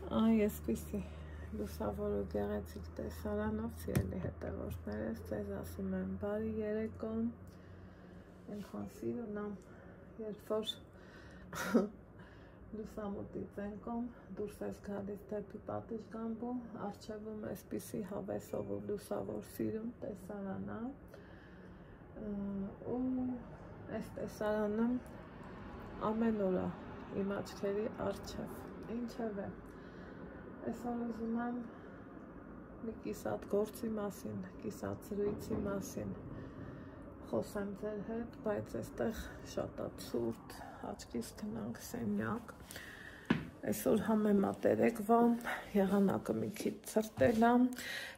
Այսպիսի լուսավոր ու գեղեցիկ տեսարանով սիրելի հետևորդներս, ձեզ ասում եմ բարի երեկո, այնքան սիրուն եմ, երբ որ լուսամուտից ենքում դուրս ես գալիս դեպի պատշգամբու, առջևում այսպիսի հավեսով ու լուսավոր սիրուն տեսարան է, ու այս տեսարանը ամեն օր է իմ աչքերի առջև, ինչևէ Այսօր ուզում եմ մի կիսատ գործի մասին, կիսատ զրույցի մասին խոսեմ ձեր հետ, բայց այստեղ շատ է ցուրտ, աչքիս գնանք սենյակ, այսօր համեմատերեկվա, եղանակը մի քիչ ցրտել է,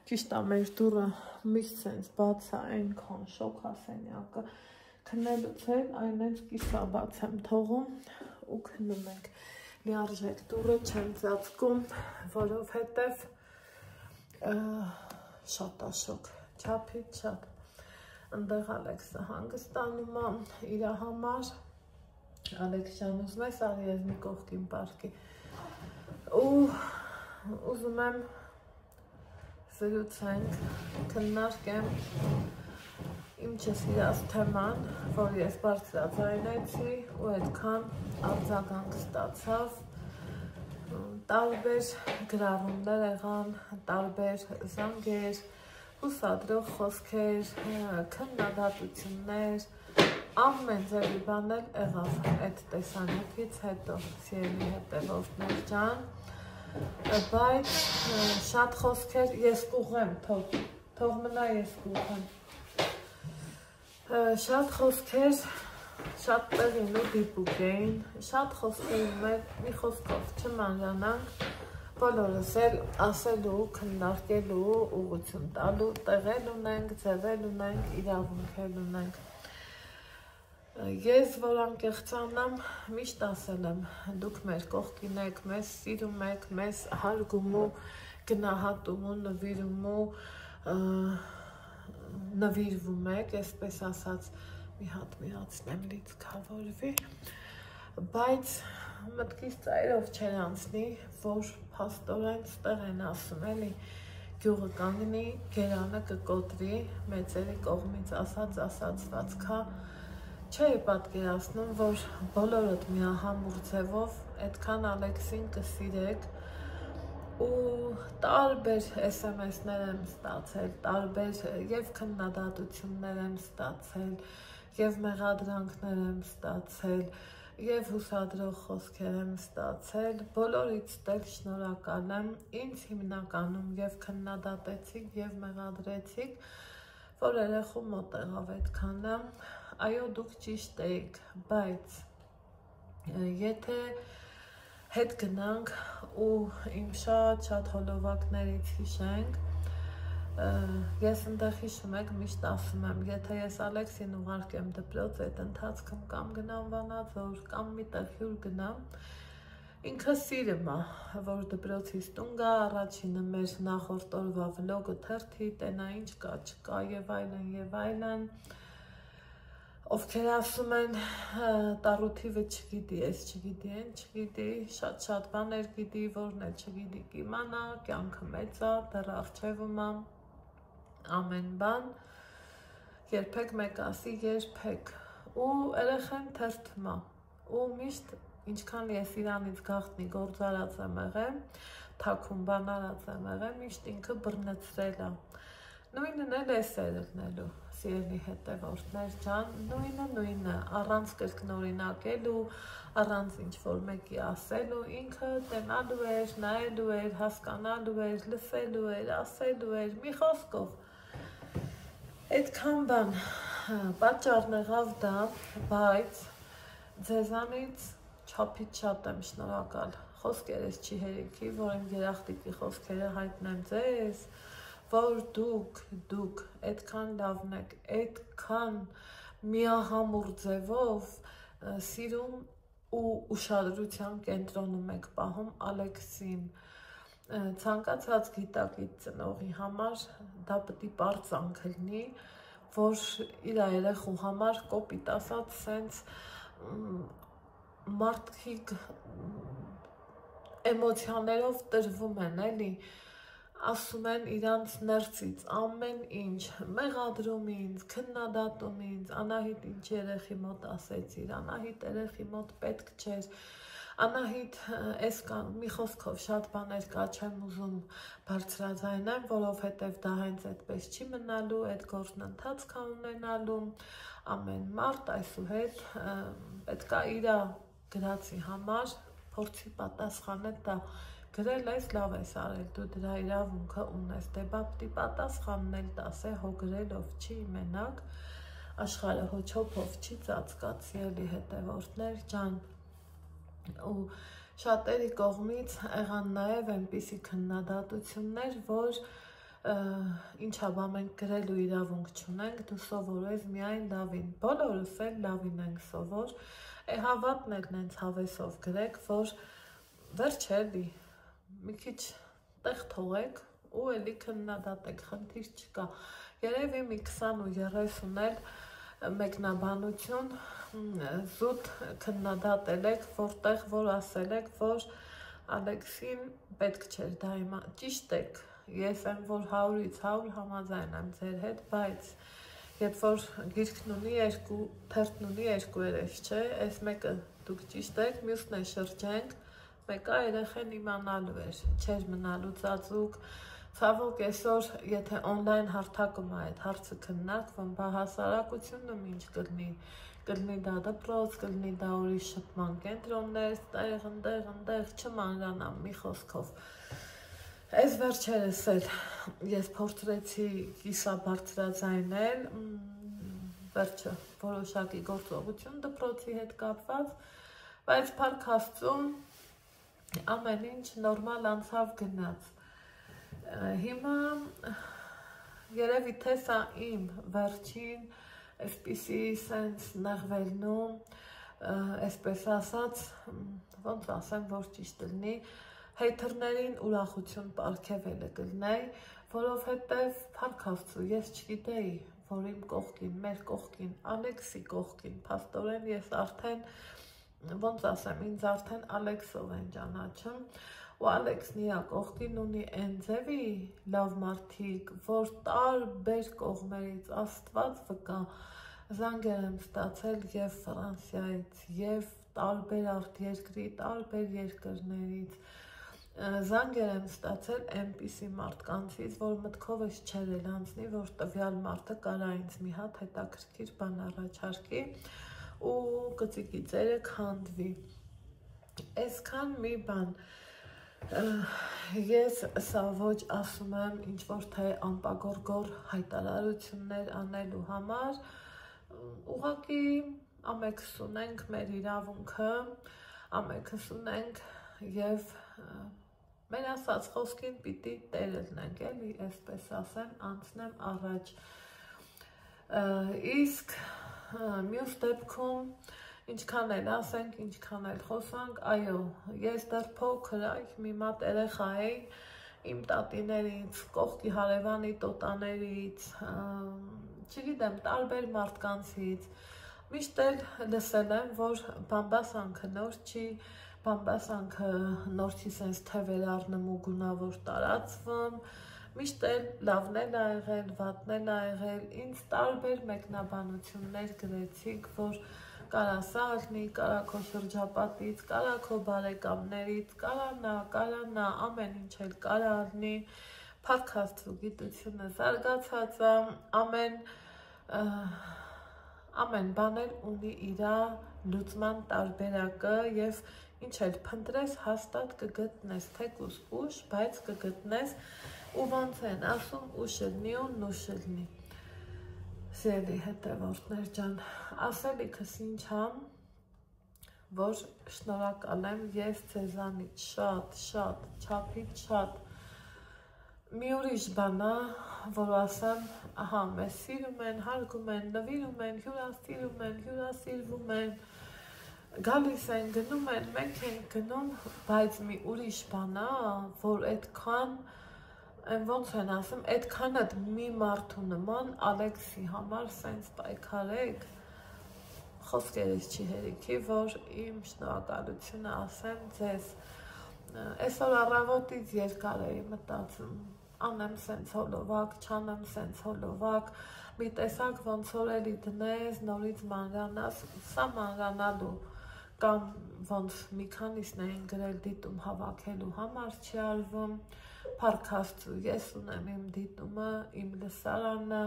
ճիշտ է մեր դուռը միշտ սենց բաց է, այնքան շոգ է սենյակը, քննելուց էլ այն հենց կիսա բաց եմ թողում ու քննում ենք Լիարժեք դուռը չեմ ծածկում, որովհետև շատ է շոգ, չափից շատ, ընդեղ Ալեքսը հանգստանում է իր համար, Ալեքսյան ուզում ես արի ես մի կողքին պարկի, ու ուզում եմ զրուցենք, քննարկեմ իմ չսիրած թեման, որ ես բարձրաձայնեցի ու այդքան արձագանք ստացավ, տարբեր գրառումներ եղան, տարբեր զանգեր, հուսադրող խոսքեր, քննադատություններ, ամեն ձևի բան էլ եղավ այդ տեսանյութից հետո, սիրելի հետևորդներ ջան, բայց շատ խոսքեր ես կուղեմ, թող մնա ես կուղեմ, շատ խոսքեր, շատ տեղին ու դիպուկ էին, շատ խոսքերի մի խոսքով չմանրանանք, բոլորս էլ ասելու, քննարկելու, ուղղություն տալու, տեղել ունենք, ձևել ունենք, իրավունքել ունենք։ Ես, որ անկեղծանամ, միշտ ասել եմ, դուք մեր կողքին եք, մեզ սիրում եք, մեզ հարգում ու գնահատում ու նվիրվում եք, այսպես ասած, մի հատ միացնեմ լիցքավորվի, բայց մտքից ծայրով չեր անցնի, որ փաստորեն ստեղ են ասում, էլի, գյուղը կանգնի, գերանը կկոտրի, մեծերի կողմից ասացված քա, չէի պատկերացնում, որ բոլորդ միահամուռ ձևով այդքան Ալեքսին կսիրեք ու տարբեր SMS-ներ եմ ստացել, տարբեր և քննադատություններ եմ ստացել, և մեղադրանքներ եմ ստացել, և հուսադրող խոսքեր եմ ստացել, բոլորից դեռ շնորհակալ եմ, ինձ հիմնականում և քննադատեցիք, և մեղադրեցիք, որ երեխու մոտ եղավ այդքանը, այո դուք ճիշտ էիք, բայց եթե հետ գնանք ու իմ շատ հոլովակներից հիշենք, ես ընդեղ հիշում եք միշտ ասում եմ, եթե ես Ալեքսին ուղարկեմ դպրոց այդ ընթացքում կամ գնամ Վանաձոր, կամ մի տեղ հյուր գնամ, ինքը սիրում է, որ դպրոցից տուն գա, առաջինը մեր նախորդ օրվա վլոգը թերթի, տենա ինչ կա, չկա և այլն, ովքեր ասում են տառութիվը չգիտի, ես չգիտի, են չգիտի, շատ բաներ գիտի, որն է չգիտի կիմանա, կյանքը մեծ է, դեռ առջևում է, ամեն բան, երբեք մեկ ասի, երբեք, ու երեխան թերթում է, ու միշտ, ինչքան ես իրանից գաղտնի գործարած եմ եղել, թաքուն բան արած եմ եղել, միշտ ինքը բռնեցրել է, նույնն էլ ես ելնելու, սիրելի հետևորդներ ջան, նույնը, առանց կրկնօրինակելու, առանց ինչ-որ մեկի ասելու, ինքը տենալու էր, նայելու էր, հասկանալու էր, լսելու էր, ասելու էր, մի խոսքով, այդքան բան, պատճառն եղավ դա, բայց ձեզանից չափից շատ եմ շնորհակալ, խոսքերս չի հերիքի, որ իմ երախտիկի խոսքերը հայտնեմ ձեզ, որ դուք այդքան լավն եք, այդքան միահամուռ ձևով սիրում ու ուշադրության կենտրոնում եք պահում Ալեքսին, ցանկացած գիտակից ծնողի համար դա պետք է պարծանք լինի, որ իր երեխու համար կոպիտ ասած սենց մարդիկ էմոցիաներով տրվում են, էլի, ասում են իրանց ներսից ամեն ինչ, մեղադրում ինձ, քննադատում ինձ, Անահիտ ինչ երեխի մոտ ասեցիր, Անահիտ երեխի մոտ պետք չէր, Անահիտ էս մի խոսքով շատ բաներ կա, չեմ ուզում բարձրաձայնեմ, որովհետև դա հենց այդպես չի մնալու, այդ գործն ընթացք է ունենալու, ամեն մարդ այսուհետ պետք է իր գրածի համար փորձի պատասխանը տա, գրել ես, լավ ես արել, դու դրա իրավունքը ունես, դե բապտի պատասխանն էլ տաս, հո գրելով չի մենակ, աշխարհը հո չոփով չի ծածկացի, էլի հետևորդներ ջան, ու շատերի կողմից եղան նաև այնպիսի քննադատություններ, որ ինչա բա մենք գրելու իրավունք չունենք, դու սովորես միայն լավին, բոլորս էլ լավին ենք սովոր, հավատն եք նենց հավեսով գրեք, որ վերջ էլի, մի քիչ տեղ թողեք ու էլի քննադատեք, խնդիր չկա, երևի մի 20 ու 30 էլ մեկնաբանություն զուտ քննադատել եք, որտեղ որ ասել եք, որ Ալեքսին պետք չէր դա հիմա, ճիշտ եք, ես եմ, որ 100-ից 100 համաձայն եմ ձեր հետ, բայց երբ որ գիրքն ունի երկու, թերթն ունի երկու երեխ, չէ, այս մեկը դուք ճիշտ եք, մյուսն է շրջենք, մեկը երեխեն իմանալու էր, չէր մնալու ծածուկ, ցավոք այսօր, եթե օնլայն հարթակում է այդ հարցը քննարկվում, բա հասարակությունում ինչ կլինի դա դպրոց, կլինի դա ուրիշ շփման կենտրոններ, տեղ, չմանրանամ մի խոսքով։ Այս վերջերս էլ ես փորձեցի կիսաբարձրաձայնել, վերջը որոշակի գործողություն դպրոցի հետ կապված, բայց փառք Աստծուն ամեն ինչ նորմալ անցավ գնաց։ Հիմա երևի թե սա իմ վերջին այսպիսի սենց նեղվելնում, այսպես ասած, ոնց ասեմ, որ ճիշտ լինի, հեյթերներին ուրախություն պարգևելը կլինեի, որովհետև փառք Աստծո, ես չգիտեի, որ իմ կողքին, մեր կողքին, Ալեքսի կողքին, փաստորեն ես արդեն, ոնց ասեմ, ինձ արդեն Ալեքսով են ճանաչում, ու Ալեքսն իրա կողքին ունի այն ձևի լավ մարդիկ, որ տարբեր կողմերից Աստված վկա, զանգեր եմ ստացել և Ֆրանսիայից, և տարբեր արտերկրի, տարբեր երկրներից, զանգեր եմ ստացել այնպիսի մարդկանցից, որ մտքովս չէր էլ անցնի, որ տվյալ մարդը կարա ինձ մի հատ հետաքրքիր բան առաջարկի ու կծիկի ծերը քանդվի։ Այսքան մի բան, ես սա ոչ ասում եմ ինչ-որ թե անպագորգոր հայտարարություններ անելու համար, ուղղակի ամեքսունենք մեր իրավունքը, ամեքսունենք և մեր ասած խոսքին պիտի տեր ելնենք, էլի, այսպես ասեմ, անցնեմ առաջ, իսկ մյուս դեպքում ինչքան էլ ասենք, ինչքան էլ խոսանք, այո, ես դեռ փոքր մի մատ երեխա էի, իմ տատիներից, կողքի հարևանի տոտաներից, չգիտեմ, տարբեր մարդկանցից, միշտ էլ լսել եմ, որ բամբասանքը նոր չի, բամբասանքը նոր չի սենց թևեր առնում ու գունավոր տարածվում, միշտ էլ լավն էլ ա եղել, վատն էլ ա եղել, ինձ տարբեր մեկնաբանություններ գրեցիք, որ կարա սա ալնի, կարա քո շրջապատից, կարա քո բարեկամներից, կարա նա, ամեն ինչ էլ կարա ալնի, փառք Աստծո գիտությունը զարգացած է, ամեն բան էլ ունի իր լուծման տարբերակը և ինչ էլ փնտրես հաստատ կգտնես, թեկուզ ուշ, բայց կգտնես ու ոնց են ասում ուշը լնի ու նուշը լնի։ Սիրելի հետևորդներ ջան, ասելիքս ինչ համ, որ շնորհակալ եմ ես ձեզանից շատ, չափից շատ, մի ուրիշ բան է, որ ասեմ, ահա, մեզ սիրում են, հարգում են, նվիրում են, հյուրասիրվում են, գալիս են, գնում են, մենք ենք գնում, բայց մի ուրիշ բան է, որ այդքան Այն ոնց են ասում, այդքանդ մի մարդու նման Ալեքսի համար սենց պայքարեք, խոսքերից չի հերիքի, որ իմ շնորհակալությունը ասեմ ձեզ, Այսօր առավոտից երկար էի մտածում, անեմ սենց հոլովակ, չանեմ սենց հոլովակ, մի տեսակ ոնց որ էլի դնես, նորից մանրանաս, սա մանրանալու կամ ոնց մի քանիսն էին գրել դիտում հավաքելու համար չի արվում, փառք Աստծո, ես ունեմ իմ դիտումը, իմ լսարանը,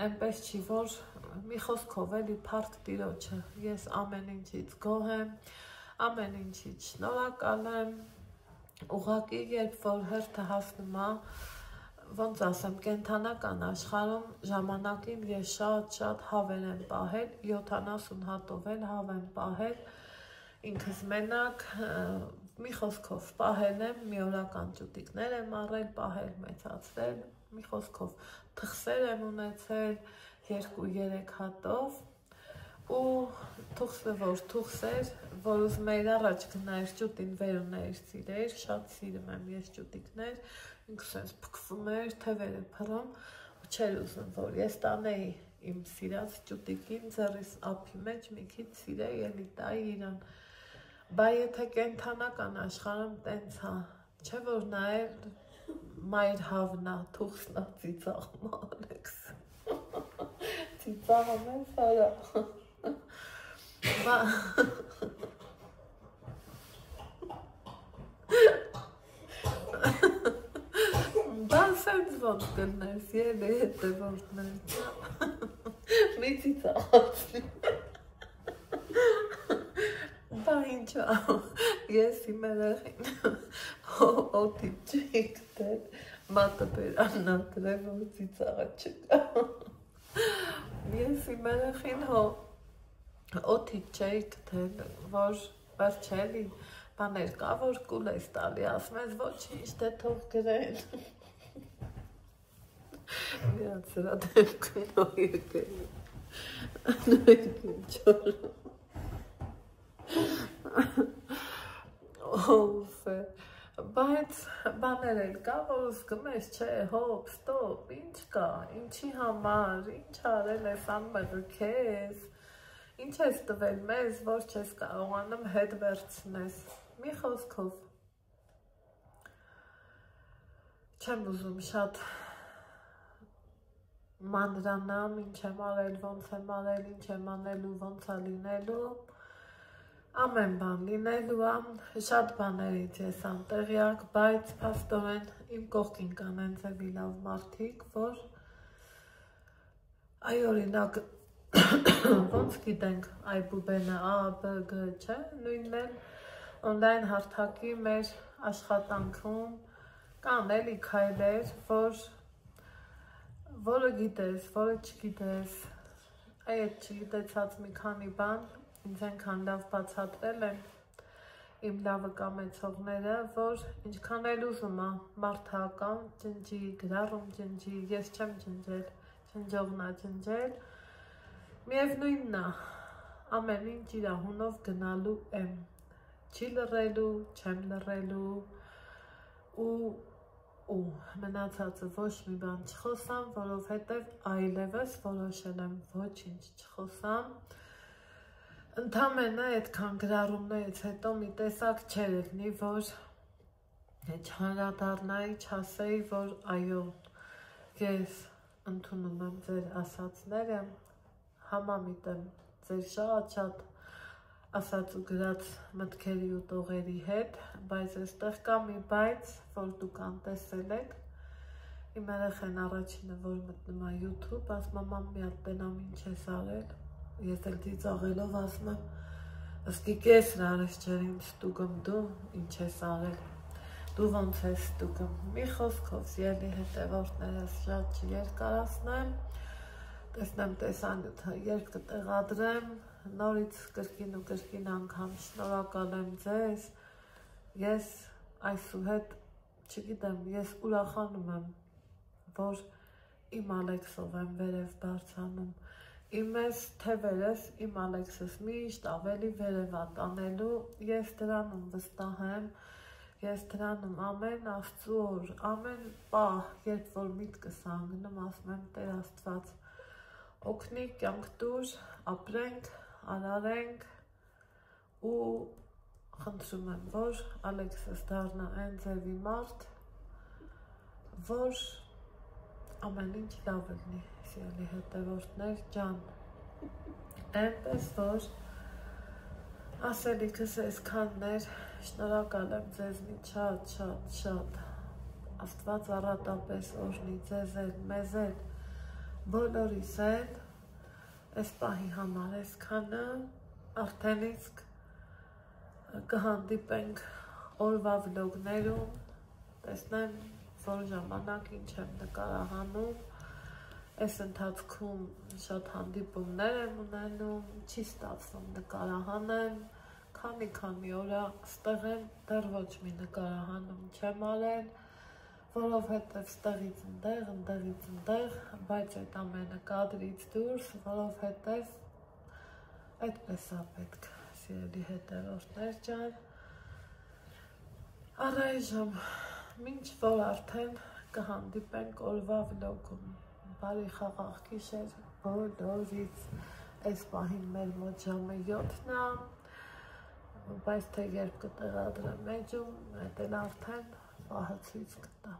այնպես չի, որ մի խոսքով էլի փառք Տիրոջը, ես ամեն ինչից գոհ եմ, ամեն ինչից շնորհակալ եմ, ուղղակի երբ որ հերթը հասնում է, ոնց ասեմ, կենթանական աշխարհում ժամանակին ես շատ հավեր եմ պահել, 70 հատով էլ հավ եմ պահել, ինքս մենակ, մի խոսքով պահել եմ, մի օրական ճուտիկներ եմ առել, պահել, մեծացրել, մի խոսքով թխսեր եմ ունեցել 2-3 հատով ու թուխսեր, որ ուզում էիր առաջ գնայր ճուտին վեր ունեիր սիրեիր, շատ սիրում եմ ես ճուտիկներ, ինքս ես փքվում էր, թևերը փռում ու չեր ուզում, որ ես տանեի իմ սիրած ճուտիկին ձեռիս ափի մեջ մի քիչ սիրեի, էլի տայի իրան, բա եթե կենթանական աշխարհում տենց հա, չէ որ նայել մայր հավնա, թուխսնա ծիծաղում Ալեքս, ծիծաղում են սարա, բա սենց ոնց կլնես, ելի հետևորդներ, մի ծիծաղացնի, բա ինչա, ես իմ երեխին օդի չի գտել, մատը բերանն ադրել, որ ծիծաղը չկա, ես իմ երեխին օդից չէի գտել, որ վերջելի բաներ կա, որ կուլ ես տալի, ասում ես ոչինչ, դե թող գրեն, միած սրա դեպքին օ եկել, նույնքին չորում, օվ է, բայց բաներ էլ կա, որ ուսկում ես, չէ, հոպ, ստոպ, ինչ կա, ինչի համար, ինչ արել ես անմեղը կեզ, ինչ ես տվել մեզ, որ չես կարողանում հետ վերցնես, մի խոսքով, չեմ ուզում շատ մանրանամ, ինչ եմ արել, ոնց եմ արել, ինչ եմ անելու, ոնց է լինելու, ամեն բան լինելու ամ, շատ բաներից ես անտեղյակ, բայց փաստորեն իմ կողքին կան են ձևի լավ մարդիկ, որ այ օրինակ ոնց գիտենք այ բուբենը A, B, G, չէ, նույնն էլ օնլայն հարթակի մեր աշխատանքում կան էլի քայլեր, որը գիտես, որը չգիտես, այդ չգիտեցած մի քանի բան, ինձ այնքան լավ բացատրել են իմ լավը կամեցողները, որ ինչքան էլ ուզում է մարդական ջնջի, գրառում ջնջի, ես չեմ ջնջել, ջնջողնա ջնջել, միևնույնն է, ամեն ինչ իր հունով գնալու եմ, չի լռելու, չեմ լռելու ու մնացածը ոչ մի բան չխոսամ, որովհետև այլևս որոշել եմ ոչինչ չխոսամ, ընդամենը այդքան գրառումներից հետո մի տեսակ չէր ելնի, որ չանդրադառնայի, չասեի, որ այո, ես ընդունում եմ ձեր ասածները, համամիտ եմ ձեր շատ ասած ու գրած մտքերի ու տողերի հետ, բայց այստեղ կա մի բայց, որ դուք անտեսել եք, իմ երեխեն առաջինը, որ մտնում է YouTube, ասում եմ մի հատ տենամ ինչ ես արել, ես էլ ծիծաղելով ասում եմ, ըսկի կես հրարես չեր ինձ ստուգում դու, ինչ ես արել, դու ոնց ես ստուգում, մի խոսքով ելի հետևորդներս շատ չերկարացնեմ, տեսնեմ տեսանյութը, երբ կտեղադրեմ, նորից կրկին ու կրկին անգամ շնորհակալ եմ ձեզ, ես այսուհետ, չգիտեմ, ես ուրախանում եմ, որ իմ Ալեքսով եմ վերև բարձանում, իմ ես թևերս, իմ Ալեքսս միշտ ավելի վերև տանելու, ես դրանում վստահ եմ, ես դրանում ամեն Աստծու օր, ամեն պահ, երբ որ միտքս անգնում, ասում եմ Տեր Աստված, օգնի կյանք տուր, ապրենք, արարենք ու խնդրում եմ, որ Ալեքսս դառնա այն ձևի մարդ, որ ամեն ինչ լավ լինի, սիրելի հետևորդներ ջան, այնպես որ ասելիքս այսքանն էր, շնորհակալ եմ ձեզնից շատ, Աստված առատապես օրհնի ձեզ էլ, մեզ էլ, բոլորիս էլ, այս պահի համար այսքանը, արդեն իսկ կհանդիպենք օրվա վլոգներում, տեսնեմ, որ ժամանակ ինչ եմ նկարահանում, այս ընթացքում շատ հանդիպումներ եմ ունենում, չի ստացվում նկարահանեմ, քանի օրա ստեղ եմ, դեռ ոչ մի նկարահանում չեմ արել, որովհետև ստեղից ընդեղ, բայց այդ ամենը կադրից դուրս, որովհետև այդպես է պետք, սիրելի հետևորդներ ջան, առայժմ, մինչ որ արդեն կհանդիպենք օրվա վլոգում, բարի խաղաղ գիշեր բոլորից, այս պահին մեր մոտ ժամը 7-ն է, բայց թե երբ կտեղադրեմ էջում, այդ էլ արդեն պահը ցույց կտա,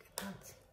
գիտացի։